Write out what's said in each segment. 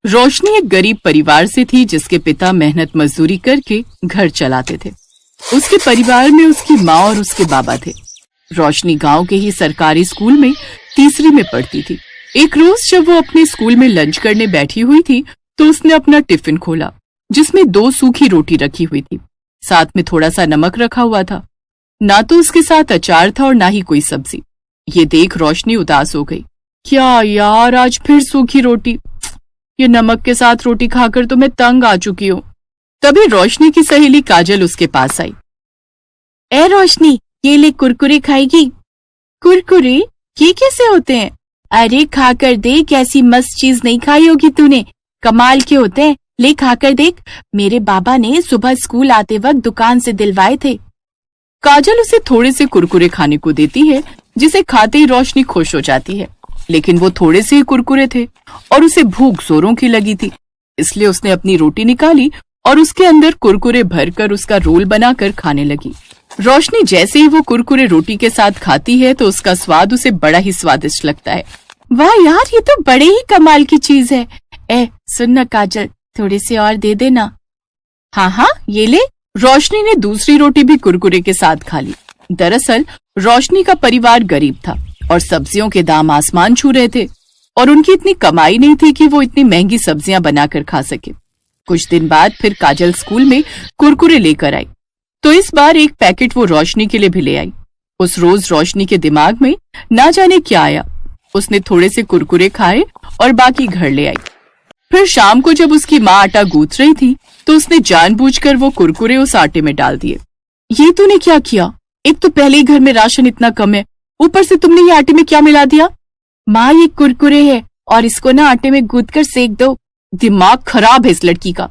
रोशनी एक गरीब परिवार से थी जिसके पिता मेहनत मजदूरी करके घर चलाते थे। उसके परिवार में उसकी माँ और उसके बाबा थे। रोशनी गांव के ही सरकारी स्कूल में तीसरी में पढ़ती थी। एक रोज जब वो अपने स्कूल में लंच करने बैठी हुई थी तो उसने अपना टिफिन खोला जिसमें 2 सूखी रोटी रखी हुई थी, साथ में थोड़ा सा नमक रखा हुआ था। ना तो उसके साथ अचार था और ना ही कोई सब्जी। ये देख रोशनी उदास हो गई। क्या यार, आज फिर सूखी रोटी। ये नमक के साथ रोटी खाकर तो मैं तंग आ चुकी हूँ। तभी रोशनी की सहेली काजल उसके पास आई। ए रोशनी, ये ले कुरकुरे खाएगी? कुरकुरे? ये कैसे होते हैं? अरे खाकर देख, ऐसी मस्त चीज नहीं खाई होगी तूने। कमाल के होते हैं, ले खाकर देख। मेरे बाबा ने सुबह स्कूल आते वक्त दुकान से दिलवाए थे। काजल उसे थोड़े से कुरकुरे खाने को देती है जिसे खाते ही रोशनी खुश हो जाती है। लेकिन वो थोड़े से ही कुरकुरे थे और उसे भूख जोरों की लगी थी, इसलिए उसने अपनी रोटी निकाली और उसके अंदर कुरकुरे भरकर उसका रोल बनाकर खाने लगी। रोशनी जैसे ही वो कुरकुरे रोटी के साथ खाती है तो उसका स्वाद उसे बड़ा ही स्वादिष्ट लगता है। वाह यार, ये तो बड़े ही कमाल की चीज है। सुन ना काजल, थोड़े से और दे देना। हाँ, ये ले। रोशनी ने दूसरी रोटी भी कुरकुरे के साथ खा ली। दरअसल रोशनी का परिवार गरीब था और सब्जियों के दाम आसमान छू रहे थे और उनकी इतनी कमाई नहीं थी कि वो इतनी महंगी सब्जियां बनाकर खा सके। कुछ दिन बाद फिर काजल स्कूल में कुरकुरे लेकर आई तो इस बार एक पैकेट वो रोशनी के लिए भी ले आई। उस रोज रोशनी के दिमाग में ना जाने क्या आया। उसने थोड़े से कुरकुरे खाए और बाकी घर ले आई। फिर शाम को जब उसकी माँ आटा गूंथ रही थी तो उसने जानबूझकर वो कुरकुरे उस आटे में डाल दिए। ये तूने क्या किया? एक तो पहले ही घर में राशन इतना कम है, ऊपर से तुमने ये आटे में क्या मिला दिया? माँ, ये कुरकुरे है और इसको ना आटे में गूंथ कर सेक दो। दिमाग खराब है इस लड़की का।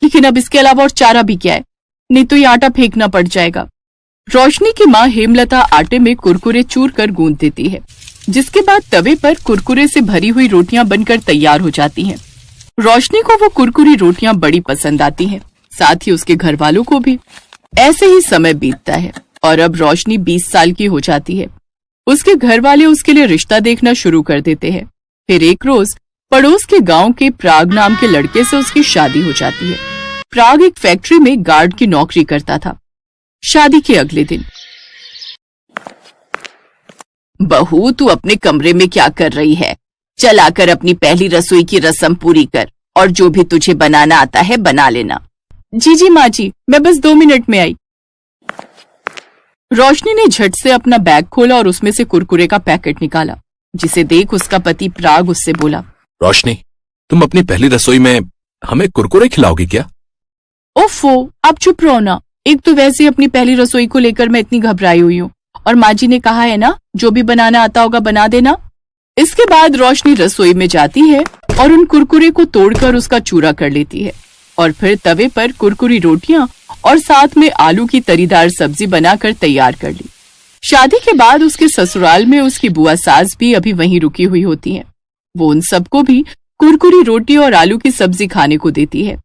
लेकिन अब इसके अलावा और चारा भी क्या है? नहीं तो ये आटा फेंकना पड़ जाएगा। रोशनी की माँ हेमलता आटे में कुरकुरे चूर कर गूंथ देती है, जिसके बाद तवे पर कुरकुरे से भरी हुई रोटियां बनकर तैयार हो जाती हैं। रोशनी को वो कुरकुरी रोटियां बड़ी पसंद आती हैं, साथ ही उसके घर वालों को भी। ऐसे ही समय बीतता है और अब रोशनी 20 साल की हो जाती है। उसके घर वाले उसके लिए रिश्ता देखना शुरू कर देते हैं। फिर एक रोज पड़ोस के गांव के प्राग नाम के लड़के से उसकी शादी हो जाती है। प्राग एक फैक्ट्री में गार्ड की नौकरी करता था। शादी के अगले दिन, बहू, तू अपने कमरे में क्या कर रही है? चल आकर अपनी पहली रसोई की रस्म पूरी कर और जो भी तुझे बनाना आता है बना लेना। जी माँ जी, मैं बस 2 मिनट में आई। रोशनी ने झट से अपना बैग खोला और उसमें से कुरकुरे का पैकेट निकाला, जिसे देख उसका पति प्राग उससे बोला, रोशनी, तुम अपनी पहली रसोई में हमें कुरकुरे खिलाओगी क्या? ओफो, आप चुप रहो ना। एक तो वैसे अपनी पहली रसोई को लेकर मैं इतनी घबराई हुई हूँ और माँ जी ने कहा है ना, जो भी बनाना आता होगा बना देना। इसके बाद रोशनी रसोई में जाती है और उन कुरकुरे को तोड़कर उसका चूरा कर लेती है और फिर तवे पर कुरकुरी रोटियां और साथ में आलू की तरीदार सब्जी बनाकर तैयार कर ली। शादी के बाद उसके ससुराल में उसकी बुआ सास भी अभी वहीं रुकी हुई होती हैं। वो उन सबको भी कुरकुरी रोटी और आलू की सब्जी खाने को देती है।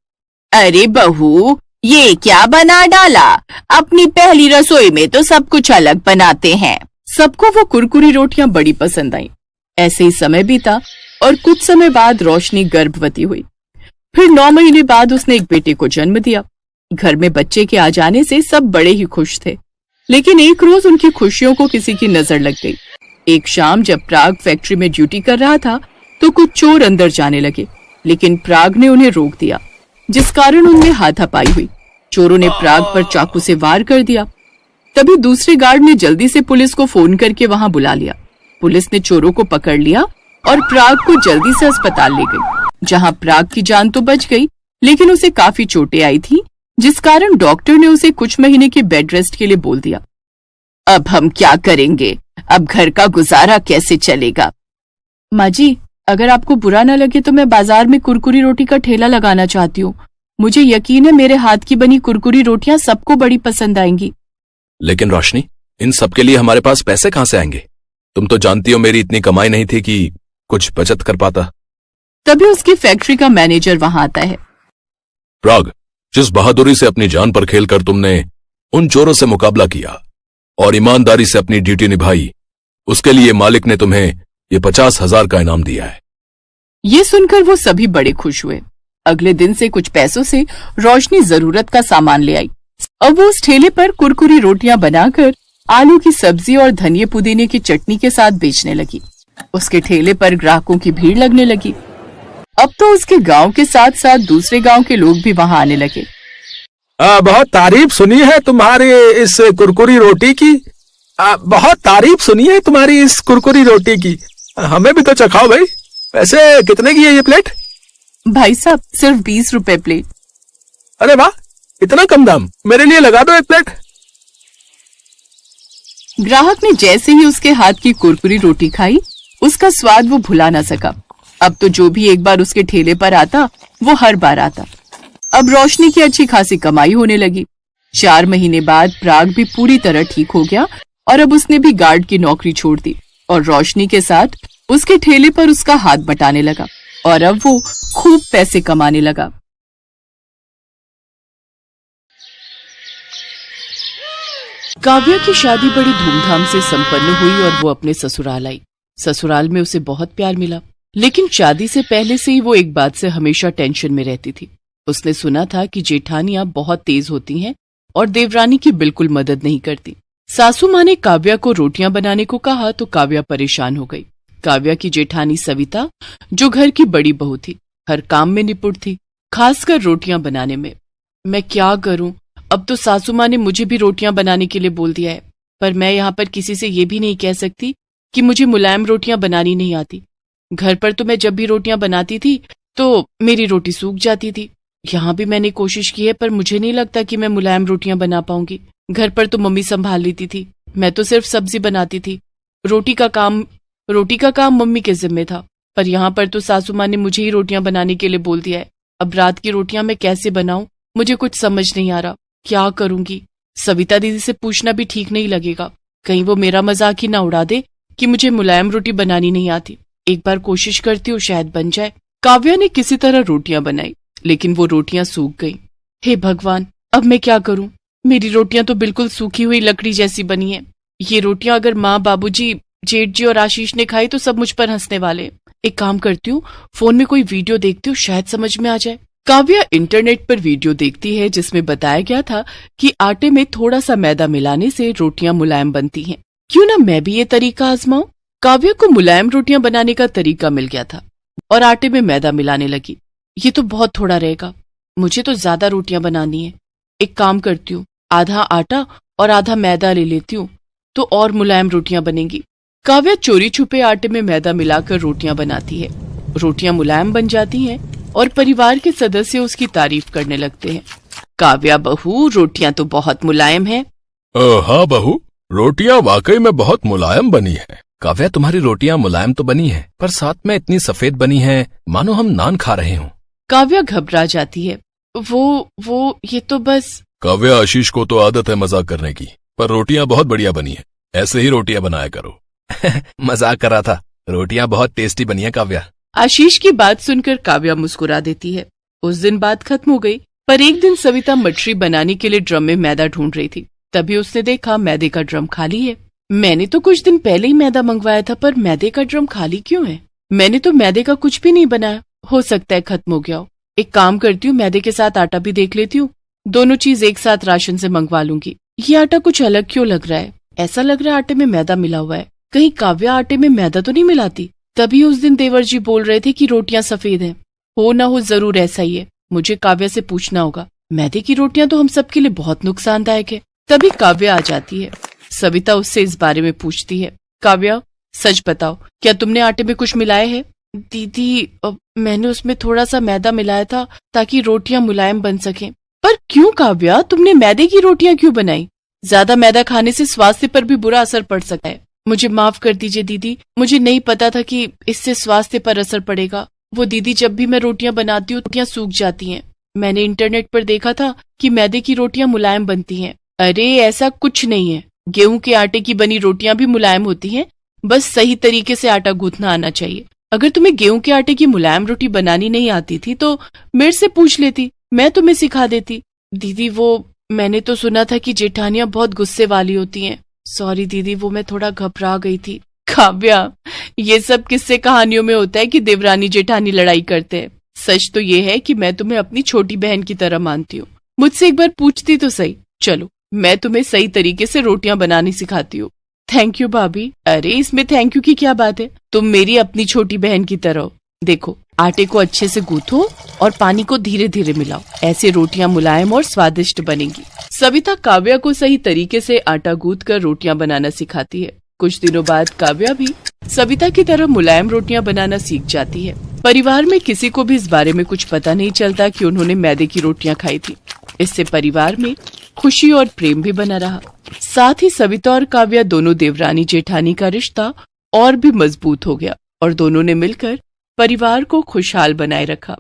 अरे बहू, ये क्या बना डाला? अपनी पहली रसोई में तो सब कुछ अलग बनाते हैं। सबको वो कुरकुरी रोटियां बड़ी पसंद आई। ऐसे ही समय बीता और कुछ समय बाद रोशनी गर्भवती हुई। फिर 9 महीने बाद उसने एक बेटे को जन्म दिया। घर में बच्चे के आ जाने से सब बड़े ही खुश थे, लेकिन एक रोज उनकी खुशियों को किसी की नजर लग गई। एक शाम जब प्राग फैक्ट्री में ड्यूटी कर रहा था तो कुछ चोर अंदर जाने लगे, लेकिन प्राग ने उन्हें रोक दिया, जिस कारण उनमें हाथापाई हुई। चोरों ने प्राग पर चाकू से वार कर दिया। तभी दूसरे गार्ड ने जल्दी से पुलिस को फोन करके वहां बुला लिया। पुलिस ने चोरों को पकड़ लिया और प्राग को जल्दी से अस्पताल ले गई, जहां प्राग की जान तो बच गई, लेकिन उसे काफी चोटें आई थी, जिस कारण डॉक्टर ने उसे कुछ महीने के बेड रेस्ट के लिए बोल दिया। अब हम क्या करेंगे? अब घर का गुजारा कैसे चलेगा? माँ जी, अगर आपको बुरा न लगे तो मैं बाजार में कुरकुरी रोटी का ठेला लगाना चाहती हूँ। मुझे यकीन है मेरे हाथ की बनी कुरकुरी रोटियां सबको बड़ी पसंद आएंगी। लेकिन रोशनी, इन सब के लिए हमारे पास पैसे कहाँ से आएंगे? तुम तो जानती हो मेरी इतनी कमाई नहीं थी कि कुछ बचत कर पाता। तभी उसकी फैक्ट्री का मैनेजर वहां आता है। प्राग, जिस बहादुरी से अपनी जान पर खेलकर तुमने उन चोरों से मुकाबला किया और ईमानदारी से अपनी ड्यूटी निभाई, उसके लिए मालिक ने तुम्हें ये 50,000 का इनाम दिया है। ये सुनकर वो सभी बड़े खुश हुए। अगले दिन से कुछ पैसों से रोशनी जरूरत का सामान ले आई। अब वो उस ठेले पर कुरकुरी रोटियां बनाकर आलू की सब्जी और धनिया पुदीने की चटनी के साथ बेचने लगी। उसके ठेले पर ग्राहकों की भीड़ लगने लगी। अब तो उसके गांव के साथ साथ दूसरे गांव के लोग भी वहां आने लगे। बहुत तारीफ सुनी है तुम्हारे इस कुरकुरी रोटी की। बहुत तारीफ सुनी है तुम्हारी इस कुरकुरी रोटी की। हमें भी तो चखाओ भाई। वैसे कितने की है ये प्लेट? भाई साहब, सिर्फ 20 रुपए प्लेट। अरे वाह, इतना कम दाम। मेरे लिए लगा दो एक प्लेट। ग्राहक ने जैसे ही उसके हाथ की कुरकुरी रोटी खाई, उसका स्वाद वो भुला ना सका। अब तो जो भी एक बार उसके ठेले पर आता, वो हर बार आता। अब रोशनी की अच्छी खासी कमाई होने लगी। 4 महीने बाद प्राग भी पूरी तरह ठीक हो गया और अब उसने भी गार्ड की नौकरी छोड़ दी और रोशनी के साथ उसके ठेले पर उसका हाथ बटाने लगा और अब वो खूब पैसे कमाने लगा। काव्या की शादी बड़ी धूमधाम से संपन्न हुई और वो अपने ससुराल आई। ससुराल में उसे बहुत प्यार मिला, लेकिन शादी से पहले से ही वो एक बात से हमेशा टेंशन में रहती थी। उसने सुना था कि जेठानियां बहुत तेज होती हैं और देवरानी की बिल्कुल मदद नहीं करती। सासू माँ ने काव्या को रोटियां बनाने को कहा तो काव्या परेशान हो गई। काव्या की जेठानी सविता, जो घर की बड़ी बहू थी, हर काम में निपुण थी, खासकर रोटियां बनाने में। मैं क्या करूं? अब तो सासू माँ ने मुझे भी रोटियां बनाने के लिए बोल दिया है, पर मैं यहाँ पर किसी से ये भी नहीं कह सकती कि मुझे मुलायम रोटियां बनानी नहीं आती। घर पर तो मैं जब भी रोटियां बनाती थी तो मेरी रोटी सूख जाती थी। यहाँ भी मैंने कोशिश की है, पर मुझे नहीं लगता कि मैं मुलायम रोटियां बना पाऊंगी। घर पर तो मम्मी संभाल लेती थी, मैं तो सिर्फ सब्जी बनाती थी। रोटी का काम मम्मी के जिम्मे था, पर यहाँ पर तो सासू माँ ने मुझे ही रोटियां बनाने के लिए बोल दिया है। अब रात की रोटियां मैं कैसे बनाऊं, मुझे कुछ समझ नहीं आ रहा। क्या करूंगी? सविता दीदी से पूछना भी ठीक नहीं लगेगा, कहीं वो मेरा मजाक ही ना उड़ा दे कि मुझे मुलायम रोटी बनानी नहीं आती। एक बार कोशिश करती हूँ, शायद बन जाए। काव्या ने किसी तरह रोटियां बनाई, लेकिन वो रोटियां सूख गईं। हे भगवान, अब मैं क्या करूं? मेरी रोटियां तो बिल्कुल सूखी हुई लकड़ी जैसी बनी है। ये रोटियां अगर माँ, बाबूजी, जेठ जी और आशीष ने खाई तो सब मुझ पर हंसने वाले। एक काम करती हूँ, फोन में कोई वीडियो देखती हूँ, शायद समझ में आ जाए। काव्या इंटरनेट पर वीडियो देखती है जिसमें बताया गया था कि आटे में थोड़ा सा मैदा मिलाने से रोटियां मुलायम बनती हैं। क्यों ना मैं भी ये तरीका आजमाऊं? काव्या को मुलायम रोटियां बनाने का तरीका मिल गया था और आटे में मैदा मिलाने लगी। ये तो बहुत थोड़ा रहेगा, मुझे तो ज्यादा रोटियां बनानी है। एक काम करती हूँ, आधा आटा और आधा मैदा ले लेती हूँ तो और मुलायम रोटियां बनेंगी। काव्या चोरी छुपे आटे में मैदा मिलाकर रोटियां बनाती है। रोटियां मुलायम बन जाती हैं और परिवार के सदस्य उसकी तारीफ करने लगते हैं। काव्या बहू, रोटियां तो बहुत मुलायम हैं। हाँ बहू, रोटियां वाकई में बहुत मुलायम बनी है। काव्या, तुम्हारी रोटियां मुलायम तो बनी है, पर साथ में इतनी सफेद बनी है मानो हम नान खा रहे हों। काव्या घबरा जाती है। वो ये तो बस। काव्या, आशीष को तो आदत है मजाक करने की, पर रोटियां बहुत बढ़िया बनी है। ऐसे ही रोटियां बनाया करो। मजाक कर रहा था, रोटियां बहुत टेस्टी बनी है काव्या। आशीष की बात सुनकर काव्या मुस्कुरा देती है। उस दिन बात खत्म हो गई, पर एक दिन सविता मछली बनाने के लिए ड्रम में मैदा ढूंढ रही थी। तभी उसने देखा मैदे का ड्रम खाली है। मैंने तो कुछ दिन पहले ही मैदा मंगवाया था, पर मैदे का ड्रम खाली क्यों है? मैंने तो मैदे का कुछ भी नहीं बनाया, हो सकता है खत्म हो गया हो। एक काम करती हूँ, मैदे के साथ आटा भी देख लेती हूँ, दोनों चीज एक साथ राशन से मंगवा लूंगी। ये आटा कुछ अलग क्यों लग रहा है? ऐसा लग रहा है आटे में मैदा मिला हुआ है। कहीं काव्या आटे में मैदा तो नहीं मिलाती? तभी उस दिन देवर जी बोल रहे थे कि रोटियां सफेद हैं। हो ना हो जरूर ऐसा ही है। मुझे काव्या से पूछना होगा। मैदे की रोटियां तो हम सबके लिए बहुत नुकसानदायक है। तभी काव्या आ जाती है। सविता उससे इस बारे में पूछती है। काव्या, सच बताओ, क्या तुमने आटे में कुछ मिलाया है? दीदी, मैंने उसमें थोड़ा सा मैदा मिलाया था ताकि रोटियां मुलायम बन सकें। पर क्यों काव्या, तुमने मैदे की रोटियां क्यों बनाई? ज्यादा मैदा खाने से स्वास्थ्य पर भी बुरा असर पड़ सकता है। मुझे माफ कर दीजिए दीदी, मुझे नहीं पता था कि इससे स्वास्थ्य पर असर पड़ेगा। वो दीदी, जब भी मैं रोटियां बनाती हूँ रोटियां सूख जाती हैं। मैंने इंटरनेट पर देखा था कि मैदे की रोटियां मुलायम बनती हैं। अरे ऐसा कुछ नहीं है, गेहूं के आटे की बनी रोटियां भी मुलायम होती हैं, बस सही तरीके से आटा गूंथना आना चाहिए। अगर तुम्हें गेहूं के आटे की मुलायम रोटी बनानी नहीं आती थी तो मेरे से पूछ लेती, मैं तुम्हें सिखा देती। दीदी, वो मैंने तो सुना था कि जेठानियां बहुत गुस्से वाली होती हैं। सॉरी दीदी, वो मैं थोड़ा घबरा गई थी। काव्या, ये सब किस्से कहानियों में होता है कि देवरानी जेठानी लड़ाई करते हैं। सच तो ये है कि मैं तुम्हें अपनी छोटी बहन की तरह मानती हूँ। मुझसे एक बार पूछती तो सही। चलो, मैं तुम्हें सही तरीके से रोटियां बनानी सिखाती हूँ। थैंक यू भाभी। अरे इसमें थैंक यू की क्या बात है, तुम मेरी अपनी छोटी बहन की तरह हो। देखो, आटे को अच्छे से गूंथो और पानी को धीरे धीरे मिलाओ। ऐसे रोटियां मुलायम और स्वादिष्ट बनेंगी। सविता काव्या को सही तरीके से आटा गूंथ कर रोटियां बनाना सिखाती है। कुछ दिनों बाद काव्या भी सविता की तरह मुलायम रोटियां बनाना सीख जाती है। परिवार में किसी को भी इस बारे में कुछ पता नहीं चलता कि उन्होंने मैदे की रोटियां खाई थी। इससे परिवार में खुशी और प्रेम भी बना रहा। साथ ही सविता और काव्या दोनों देवरानी जेठानी का रिश्ता और भी मजबूत हो गया और दोनों ने मिलकर परिवार को खुशहाल बनाए रखा।